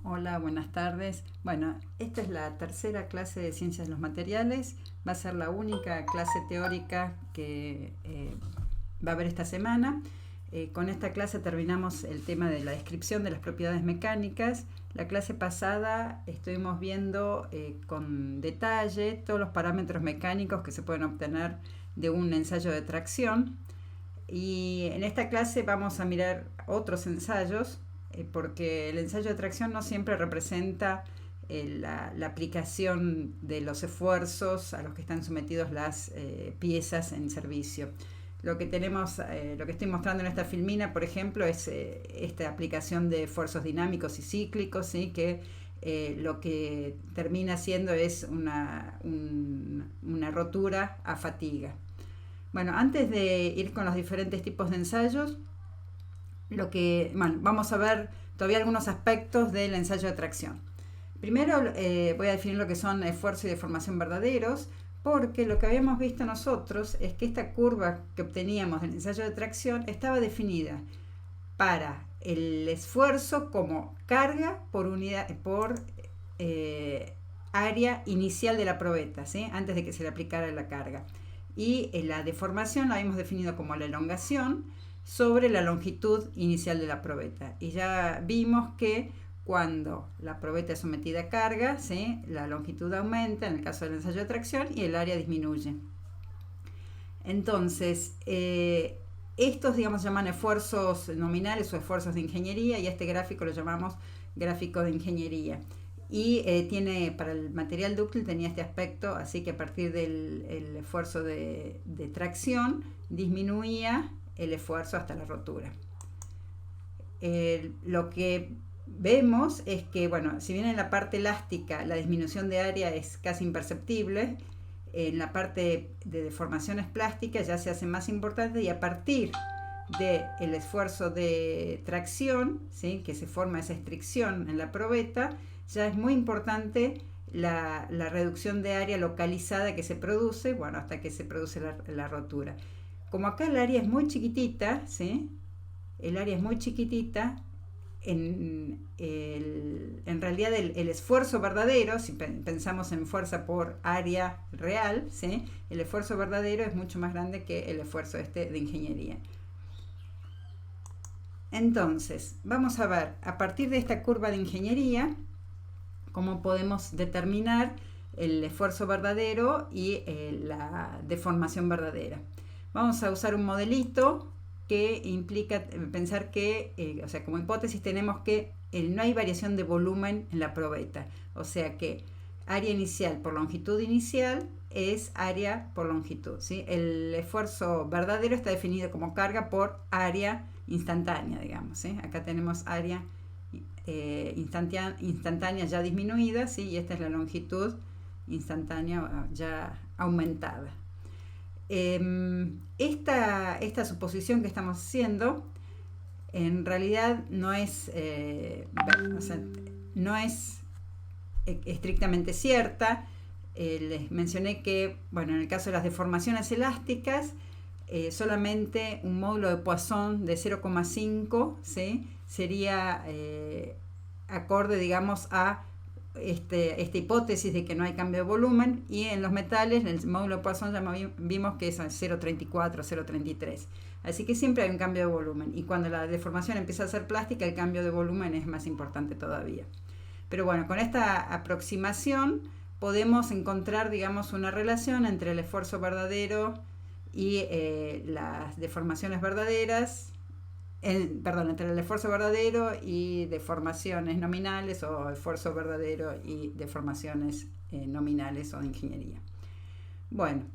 Hola, buenas tardes. Bueno, esta es la tercera clase de Ciencias de los Materiales. Va a ser la única clase teórica que va a haber esta semana. Con esta clase terminamos el tema de la descripción de las propiedades mecánicas. La clase pasada estuvimos viendo con detalle todos los parámetros mecánicos que se pueden obtener de un ensayo de tracción. Y en esta clase vamos a mirar otros ensayos, porque el ensayo de tracción no siempre representa la aplicación de los esfuerzos a los que están sometidos las piezas en servicio. Lo que estoy mostrando en esta filmina, por ejemplo, es esta aplicación de esfuerzos dinámicos y cíclicos, ¿sí? Que lo que termina siendo es una rotura a fatiga. Bueno, antes de ir con los diferentes tipos de ensayos, vamos a ver todavía algunos aspectos del ensayo de tracción. Primero voy a definir lo que son esfuerzo y deformación verdaderos, porque lo que habíamos visto nosotros es que esta curva que obteníamos del ensayo de tracción estaba definida para el esfuerzo como carga por área inicial de la probeta, ¿sí? Antes de que se le aplicara la carga. Y la deformación la habíamos definido como la elongación sobre la longitud inicial de la probeta. Y ya vimos que cuando la probeta es sometida a carga, ¿sí? La longitud aumenta en el caso del ensayo de tracción y el área disminuye. Entonces, estos, digamos, se llaman esfuerzos nominales o esfuerzos de ingeniería, y este gráfico lo llamamos gráfico de ingeniería. Y para el material dúctil tenía este aspecto, así que a partir del esfuerzo de tracción disminuía el esfuerzo hasta la rotura. Lo que vemos es que, bueno, si bien en la parte elástica la disminución de área es casi imperceptible, en la parte de deformaciones plásticas ya se hace más importante, y a partir del esfuerzo de tracción, ¿sí? Que se forma esa estricción en la probeta, ya es muy importante la reducción de área localizada que se produce, bueno, hasta que se produce la rotura. Como acá el área es muy chiquitita, ¿sí? El área es muy chiquitita, en realidad el esfuerzo verdadero, si pensamos en fuerza por área real, ¿sí? El esfuerzo verdadero es mucho más grande que el esfuerzo de ingeniería. Entonces, vamos a ver a partir de esta curva de ingeniería cómo podemos determinar el esfuerzo verdadero y la deformación verdadera. Vamos a usar un modelito que implica pensar que, o sea, como hipótesis tenemos que no hay variación de volumen en la probeta, o sea que área inicial por longitud inicial es área por longitud, ¿sí? El esfuerzo verdadero está definido como carga por área instantánea, digamos, ¿sí? Acá tenemos área instantánea ya disminuida, ¿sí? Y esta es la longitud instantánea ya aumentada. Esta suposición que estamos haciendo en realidad no es estrictamente cierta. Les mencioné que, bueno, en el caso de las deformaciones elásticas, solamente un módulo de Poisson de 0,5, ¿sí? Sería acorde, digamos, a esta hipótesis de que no hay cambio de volumen, y en los metales el módulo de Poisson ya vimos que es 0,34, 0,33. Así que siempre hay un cambio de volumen, y cuando la deformación empieza a ser plástica el cambio de volumen es más importante todavía. Pero bueno, con esta aproximación podemos encontrar, digamos, una relación entre el esfuerzo verdadero y las deformaciones verdaderas, entre el esfuerzo verdadero y deformaciones nominales, o esfuerzo verdadero y deformaciones nominales o de ingeniería. Bueno,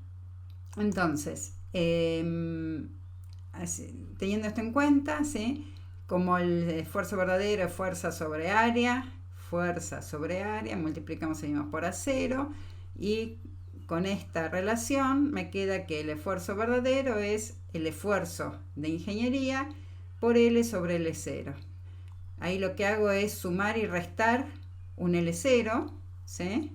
entonces, teniendo esto en cuenta, ¿sí? Como el esfuerzo verdadero es fuerza sobre área, multiplicamos, seguimos por A0, y con esta relación me queda que el esfuerzo verdadero es el esfuerzo de ingeniería por L sobre L0. Ahí lo que hago es sumar y restar un L0, ¿sí?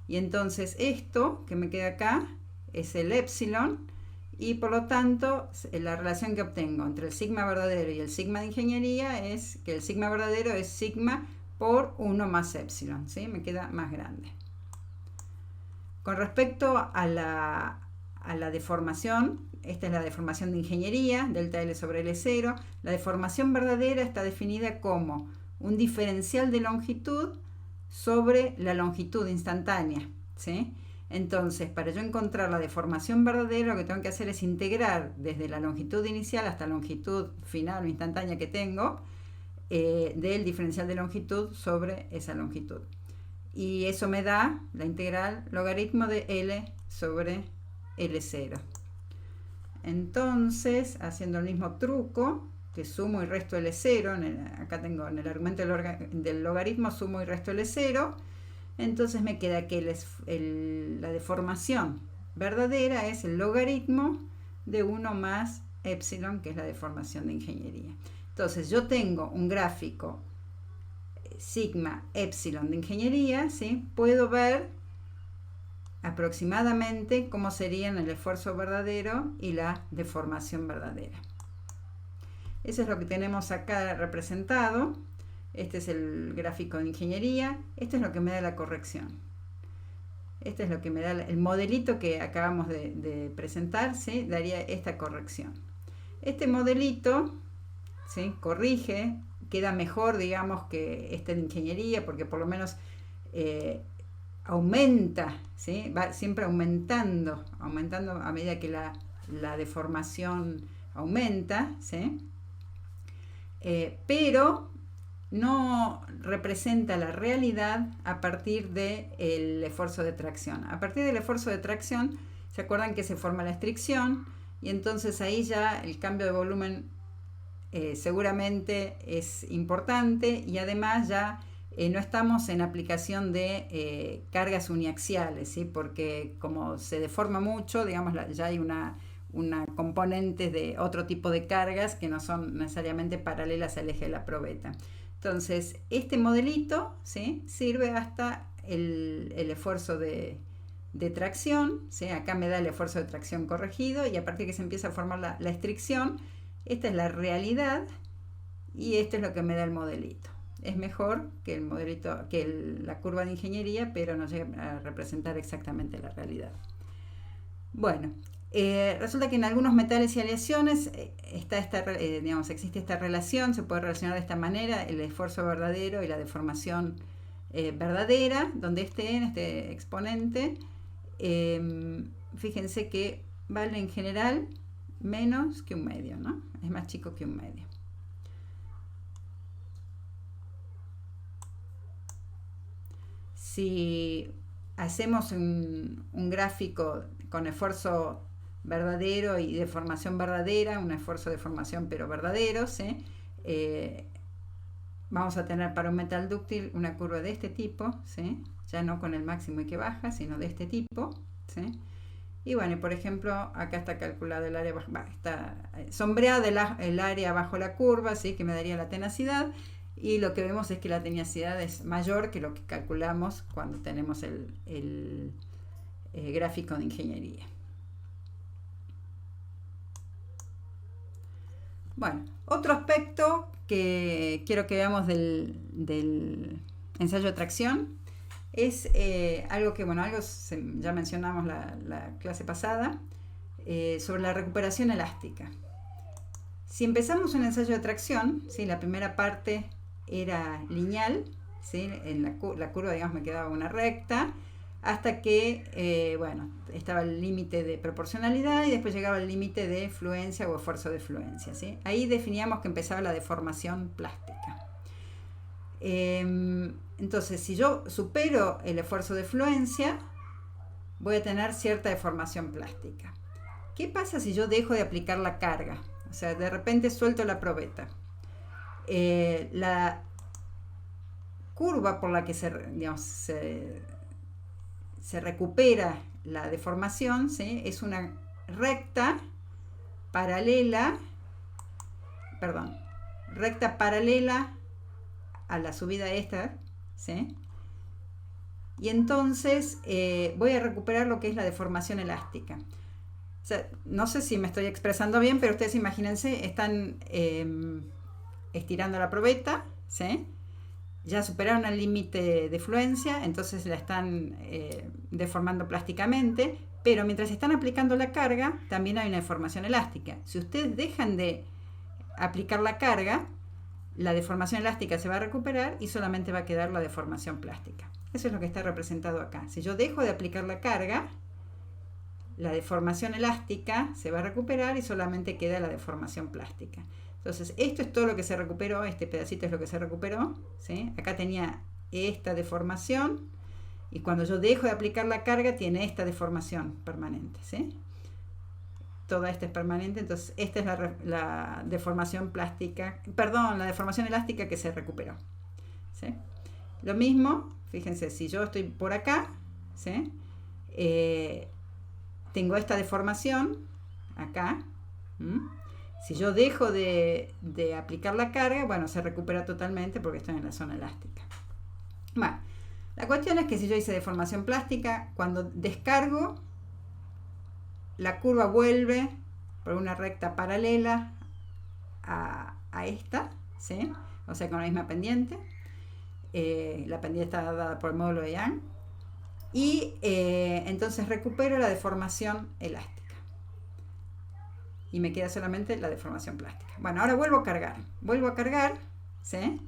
Y entonces esto que me queda acá es el epsilon, y por lo tanto la relación que obtengo entre el sigma verdadero y el sigma de ingeniería es que el sigma verdadero es sigma por 1 más epsilon, ¿sí? Me queda más grande. Con respecto a la deformación, esta es la deformación de ingeniería, delta L sobre L0. La deformación verdadera está definida como un diferencial de longitud sobre la longitud instantánea, ¿sí? Entonces, para yo encontrar la deformación verdadera, lo que tengo que hacer es integrar desde la longitud inicial hasta la longitud final o instantánea que tengo, del diferencial de longitud sobre esa longitud. Y eso me da la integral logaritmo de L sobre L0. Entonces, haciendo el mismo truco, que sumo y resto L0, acá tengo en el argumento del logaritmo, sumo y resto L0, entonces me queda que la deformación verdadera es el logaritmo de 1 más epsilon, que es la deformación de ingeniería. Entonces yo tengo un gráfico sigma epsilon de ingeniería, ¿sí? Puedo ver aproximadamente cómo serían el esfuerzo verdadero y la deformación verdadera. Eso es lo que tenemos acá representado. Este es el gráfico de ingeniería. Esto es lo que me da la corrección. Este es lo que me da el modelito que acabamos de presentar, ¿sí? Daría esta corrección. Este modelito, ¿sí? Corrige, queda mejor, digamos, que este de ingeniería, porque por lo menos aumenta, ¿sí? Va siempre aumentando a medida que la deformación aumenta, ¿sí? Pero no representa la realidad a partir del esfuerzo de tracción. A partir del esfuerzo de tracción, ¿se acuerdan que se forma la estricción? Y entonces ahí ya el cambio de volumen seguramente es importante, y además ya no estamos en aplicación de cargas uniaxiales, ¿sí? Porque como se deforma mucho, digamos, ya hay una componente de otro tipo de cargas que no son necesariamente paralelas al eje de la probeta. Entonces, este modelito, ¿sí? Sirve hasta el esfuerzo de tracción, ¿sí? Acá me da el esfuerzo de tracción corregido, y a partir de que se empieza a formar la estricción, esta es la realidad y esto es lo que me da el modelito. Es mejor que el modelito, que la curva de ingeniería, pero no llega a representar exactamente la realidad. Bueno, resulta que en algunos metales y aleaciones existe esta relación, se puede relacionar de esta manera el esfuerzo verdadero y la deformación verdadera, donde en este exponente, fíjense que vale en general menos que un medio, ¿no? Es más chico que un medio. Si hacemos un gráfico con esfuerzo verdadero y deformación verdadera, un esfuerzo de deformación pero verdadero, ¿sí? Vamos a tener para un metal dúctil una curva de este tipo, ¿sí? Ya no con el máximo y que baja, sino de este tipo, ¿sí? Y bueno, por ejemplo, acá está calculado el área, está sombreada el área bajo la curva, ¿sí? Que me daría la tenacidad, y lo que vemos es que la tenacidad es mayor que lo que calculamos cuando tenemos el gráfico de ingeniería. Bueno, otro aspecto que quiero que veamos del ensayo de tracción es algo que, bueno, ya mencionamos la clase pasada, sobre la recuperación elástica. Si empezamos un ensayo de tracción, ¿sí? La primera parte era lineal, ¿sí? En la curva, digamos, me quedaba una recta, hasta que, bueno, estaba el límite de proporcionalidad y después llegaba el límite de fluencia o esfuerzo de fluencia, ¿sí? Ahí definíamos que empezaba la deformación plástica. Entonces, si yo supero el esfuerzo de fluencia, voy a tener cierta deformación plástica. ¿Qué pasa si yo dejo de aplicar la carga? O sea, de repente suelto la probeta. La curva por la que se recupera la deformación, ¿sí? Es una recta paralela a la subida esta, ¿sí? Y entonces voy a recuperar lo que es la deformación elástica. O sea, no sé si me estoy expresando bien, pero ustedes imagínense, están estirando la probeta, ¿sí? ya superaron el límite de fluencia, entonces la están deformando plásticamente, pero mientras están aplicando la carga, también hay una deformación elástica. Si ustedes dejan de aplicar la carga, la deformación elástica se va a recuperar y solamente va a quedar la deformación plástica. Eso es lo que está representado acá. Si yo dejo de aplicar la carga, la deformación elástica se va a recuperar y solamente queda la deformación plástica. Entonces, esto es todo lo que se recuperó, este pedacito es lo que se recuperó, ¿sí? Acá tenía esta deformación y cuando yo dejo de aplicar la carga tiene esta deformación permanente, ¿sí? Toda esta es permanente, entonces esta es la deformación plástica, perdón, la deformación elástica que se recuperó, ¿sí? Lo mismo, fíjense, si yo estoy por acá, ¿sí? Tengo esta deformación acá. Si yo dejo de aplicar la carga, bueno, se recupera totalmente porque estoy en la zona elástica. Bueno, la cuestión es que si yo hice deformación plástica, cuando descargo, la curva vuelve por una recta paralela a esta, ¿sí? O sea, con la misma pendiente. La pendiente está dada por el módulo de Young. Y entonces recupero la deformación elástica. Y me queda solamente la deformación plástica. Bueno, ahora vuelvo a cargar, ¿sí?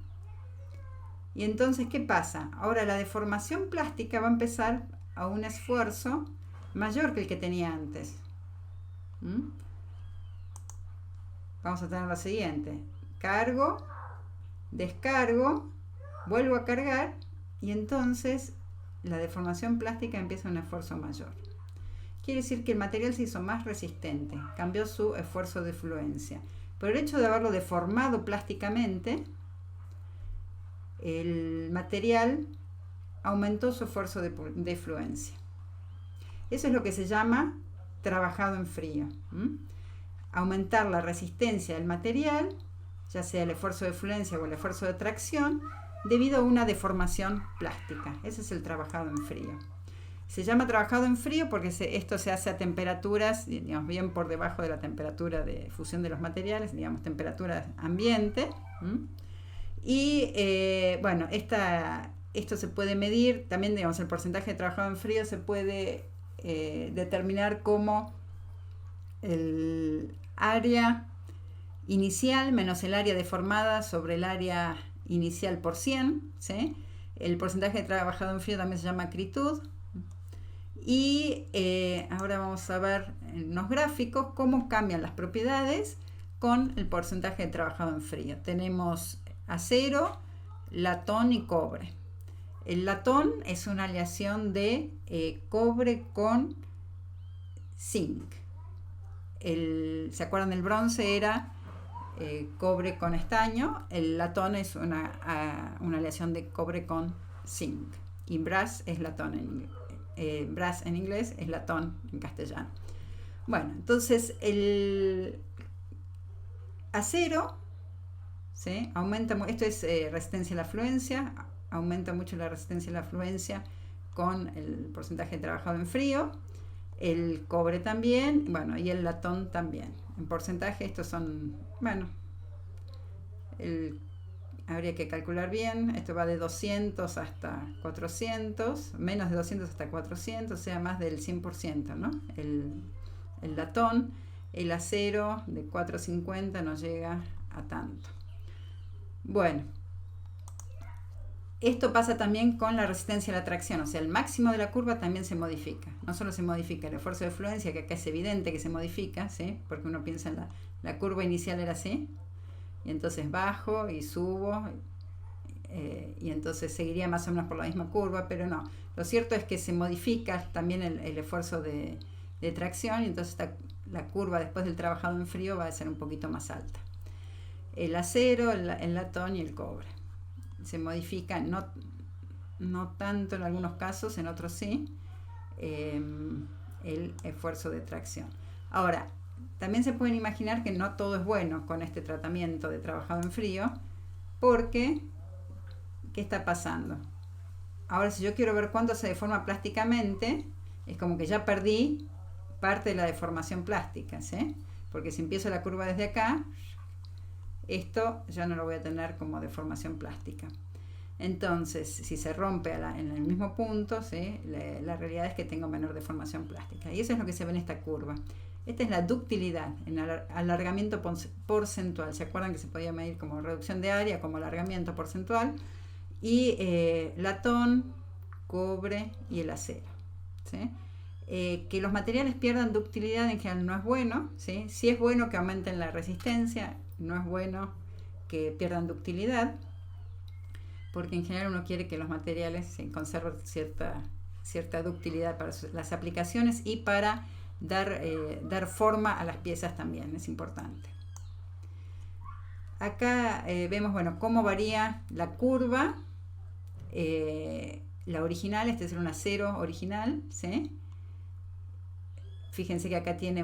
Y entonces, ¿qué pasa? Ahora la deformación plástica va a empezar a un esfuerzo mayor que el que tenía antes. Vamos a tener lo siguiente. Cargo, descargo, vuelvo a cargar y entonces la deformación plástica empieza un esfuerzo mayor. Quiere decir que el material se hizo más resistente, cambió su esfuerzo de fluencia. Por el hecho de haberlo deformado plásticamente, el material aumentó su esfuerzo de fluencia. Eso es lo que se llama trabajado en frío. Aumentar la resistencia del material, ya sea el esfuerzo de fluencia o el esfuerzo de tracción, debido a una deformación plástica. Ese es el trabajado en frío. Se llama trabajado en frío porque esto se hace a temperaturas, digamos, bien por debajo de la temperatura de fusión de los materiales, digamos, temperatura ambiente. Y bueno, esto se puede medir, también, digamos, el porcentaje de trabajado en frío se puede determinar como el área inicial menos el área deformada sobre el área inicial por 100, ¿sí? El porcentaje de trabajado en frío también se llama acritud. Y ahora vamos a ver en los gráficos cómo cambian las propiedades con el porcentaje de trabajado en frío. Tenemos acero, latón y cobre. El latón es una aleación de cobre con zinc. ¿Se acuerdan? El bronce era cobre con estaño. El latón es una aleación de cobre con zinc. Y brass es latón en inglés. Brass en inglés es latón en castellano. Bueno, entonces el acero, ¿sí? Aumenta, esto es resistencia a la fluencia, aumenta mucho la resistencia a la fluencia con el porcentaje de trabajado en frío. El cobre también, bueno, y el latón también. En porcentaje estos son, bueno, habría que calcular bien, esto va de 200 hasta 400, menos de 200 hasta 400, o sea, más del 100%, ¿no? El latón, el acero de 450 no llega a tanto. Bueno, esto pasa también con la resistencia a la tracción, o sea, el máximo de la curva también se modifica. No solo se modifica el esfuerzo de fluencia, que acá es evidente que se modifica, ¿sí? Porque uno piensa en la curva inicial era así, y entonces bajo y subo, y entonces seguiría más o menos por la misma curva, pero no. Lo cierto es que se modifica también el esfuerzo de tracción, y entonces la curva después del trabajado en frío va a ser un poquito más alta. El acero, el latón y el cobre se modifican, no tanto en algunos casos, en otros sí, el esfuerzo de tracción. Ahora, también se pueden imaginar que no todo es bueno con este tratamiento de trabajado en frío, porque ¿qué está pasando? Ahora, si yo quiero ver cuánto se deforma plásticamente, es como que ya perdí parte de la deformación plástica, ¿sí? Porque si empiezo la curva desde acá, esto ya no lo voy a tener como deformación plástica. Entonces, si se rompe en el mismo punto, ¿sí? La realidad es que tengo menor deformación plástica. Y eso es lo que se ve en esta curva. Esta es la ductilidad, en alargamiento porcentual. ¿Se acuerdan que se podía medir como reducción de área, como alargamiento porcentual? Y latón, cobre y el acero, ¿sí? Que los materiales pierdan ductilidad en general no es bueno, ¿sí? Sí es bueno que aumenten la resistencia, no es bueno que pierdan ductilidad, porque en general uno quiere que los materiales se conserven cierta ductilidad para las aplicaciones y para dar forma a las piezas también, es importante. Acá vemos, bueno, cómo varía la curva, la original, este es un acero original, ¿sí? Fíjense que acá tiene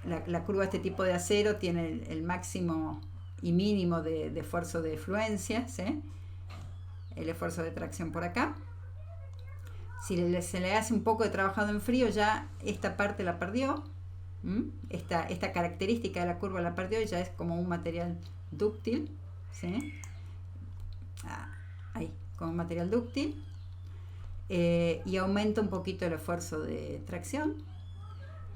la curva de este tipo de acero tiene el máximo y mínimo de esfuerzo de fluencia, ¿sí? El esfuerzo de tracción por acá. Si se le hace un poco de trabajado en frío, ya esta parte la perdió. Esta característica de la curva la perdió y ya es como un material dúctil, ¿sí? Ahí, como material dúctil. Y aumenta un poquito el esfuerzo de tracción.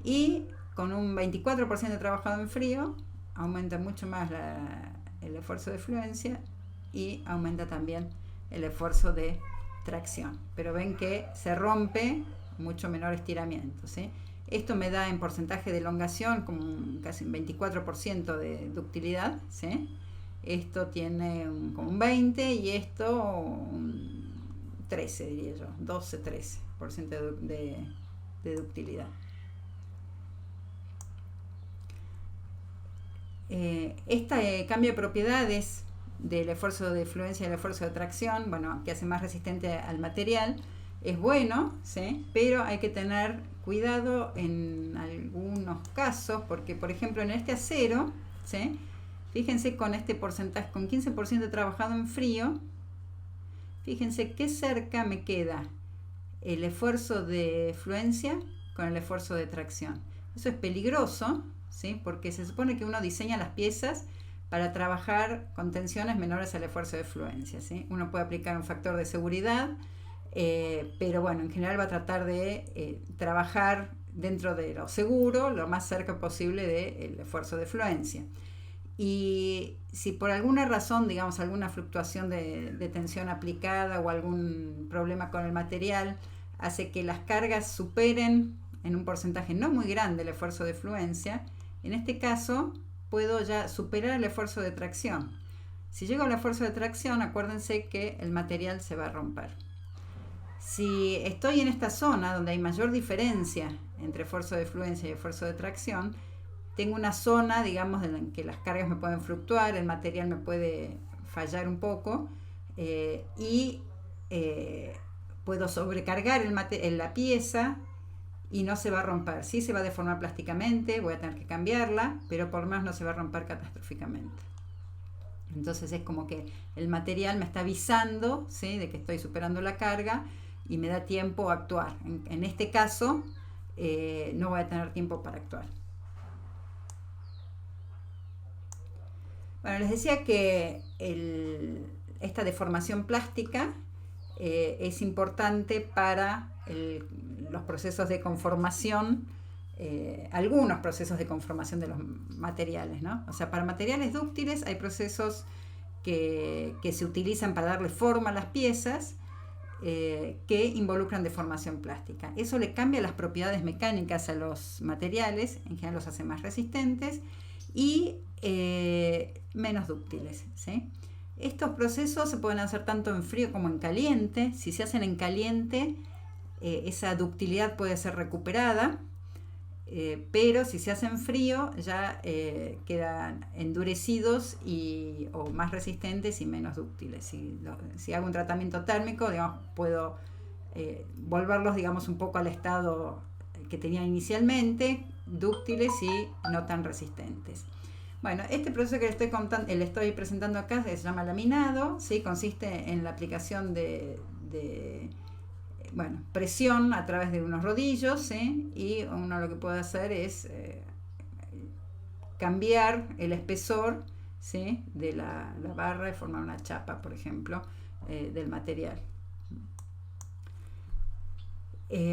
Y con un 24% de trabajado en frío, aumenta mucho más el esfuerzo de fluencia y aumenta también el esfuerzo de tracción. Pero ven que se rompe mucho menor estiramiento, ¿sí? Esto me da en porcentaje de elongación como casi un 24% de ductilidad, ¿sí? Esto tiene como un 20% y esto un 13, diría yo, 12-13% de ductilidad. Este cambio de propiedades del esfuerzo de fluencia y el esfuerzo de tracción, bueno, que hace más resistente al material, es bueno, ¿sí? Pero hay que tener cuidado en algunos casos, porque por ejemplo en este acero, ¿sí? Fíjense con este porcentaje, con 15% trabajado en frío, fíjense qué cerca me queda el esfuerzo de fluencia con el esfuerzo de tracción. Eso es peligroso, ¿sí? Porque se supone que uno diseña las piezas para trabajar con tensiones menores al esfuerzo de fluencia, ¿sí? Uno puede aplicar un factor de seguridad, pero bueno, en general va a tratar de trabajar dentro de lo seguro, lo más cerca posible del esfuerzo de fluencia. Y si por alguna razón, digamos, alguna fluctuación de tensión aplicada o algún problema con el material hace que las cargas superen en un porcentaje no muy grande el esfuerzo de fluencia, en este caso puedo ya superar el esfuerzo de tracción. Si llego al esfuerzo de tracción, acuérdense que el material se va a romper. Si estoy en esta zona donde hay mayor diferencia entre esfuerzo de fluencia y esfuerzo de tracción, tengo una zona, digamos, en que las cargas me pueden fluctuar, el material me puede fallar un poco y puedo sobrecargar la pieza y no se va a romper. Sí se va a deformar plásticamente, voy a tener que cambiarla, pero por lo menos no se va a romper catastróficamente. Entonces es como que el material me está avisando, ¿sí?, de que estoy superando la carga y me da tiempo a actuar. En este caso no voy a tener tiempo para actuar. Bueno, les decía que esta deformación plástica es importante para los procesos de conformación, algunos procesos de conformación de los materiales, ¿no? O sea, para materiales dúctiles hay procesos que se utilizan para darle forma a las piezas que involucran deformación plástica. Eso le cambia las propiedades mecánicas a los materiales, en general los hace más resistentes y menos dúctiles, ¿sí? Estos procesos se pueden hacer tanto en frío como en caliente. Si se hacen en caliente, esa ductilidad puede ser recuperada, pero si se hace en frío ya quedan endurecidos o más resistentes y menos dúctiles. Si hago un tratamiento térmico, digamos, puedo volverlos, digamos, un poco al estado que tenía inicialmente, dúctiles y no tan resistentes. Bueno, este proceso que le estoy presentando acá se llama laminado, ¿sí? Consiste en la aplicación de presión a través de unos rodillos, ¿sí? Y uno lo que puede hacer es cambiar el espesor ¿sí? De la barra y formar una chapa, por ejemplo, del material.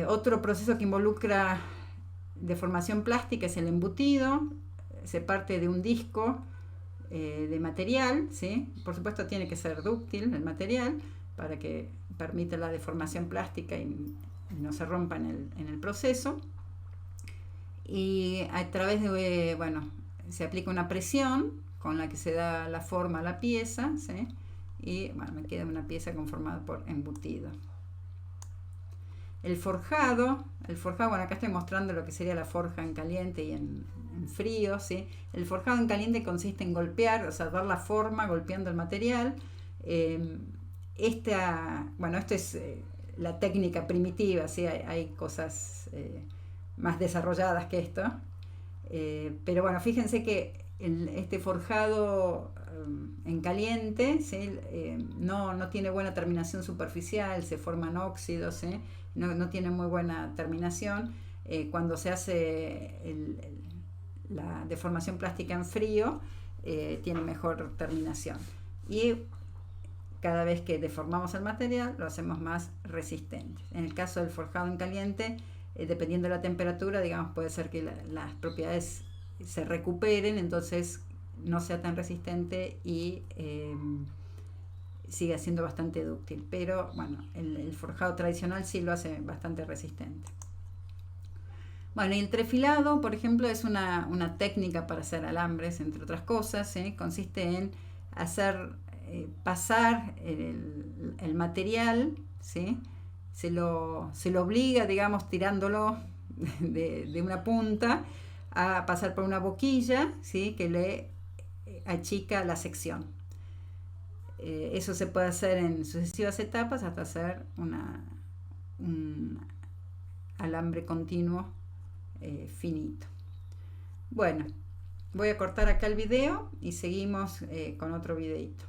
Otro proceso que involucra deformación plástica es el embutido. Se parte de un disco de material, ¿sí? Por supuesto tiene que ser dúctil el material para que permita la deformación plástica y no se rompa en el proceso. Y a través de, bueno, se aplica una presión con la que se da la forma a la pieza, ¿sí? Y bueno, me queda una pieza conformada por embutido. El forjado, bueno, acá estoy mostrando lo que sería la forja en caliente y en frío, ¿sí? El forjado en caliente consiste en golpear, o sea, dar la forma golpeando el material. Bueno, esto es la técnica primitiva, ¿sí? Hay cosas más desarrolladas que esto. Pero bueno, fíjense que este forjado en caliente, ¿sí? No tiene buena terminación superficial, se forman óxidos, ¿sí? No tiene muy buena terminación. Cuando se hace la deformación plástica en frío, tiene mejor terminación. Y cada vez que deformamos el material, lo hacemos más resistente. En el caso del forjado en caliente, dependiendo de la temperatura, digamos, puede ser que las propiedades se recuperen, entonces no sea tan resistente y sigue siendo bastante dúctil, pero bueno, el forjado tradicional sí lo hace bastante resistente. Bueno, y el trefilado, por ejemplo, es una técnica para hacer alambres, entre otras cosas, ¿eh? Consiste en hacer pasar el material, ¿sí? Se lo obliga, digamos, tirándolo de una punta a pasar por una boquilla, ¿sí? Que le achica la sección. Eso se puede hacer en sucesivas etapas hasta hacer un alambre continuo finito. Bueno, voy a cortar acá el video y seguimos con otro videito.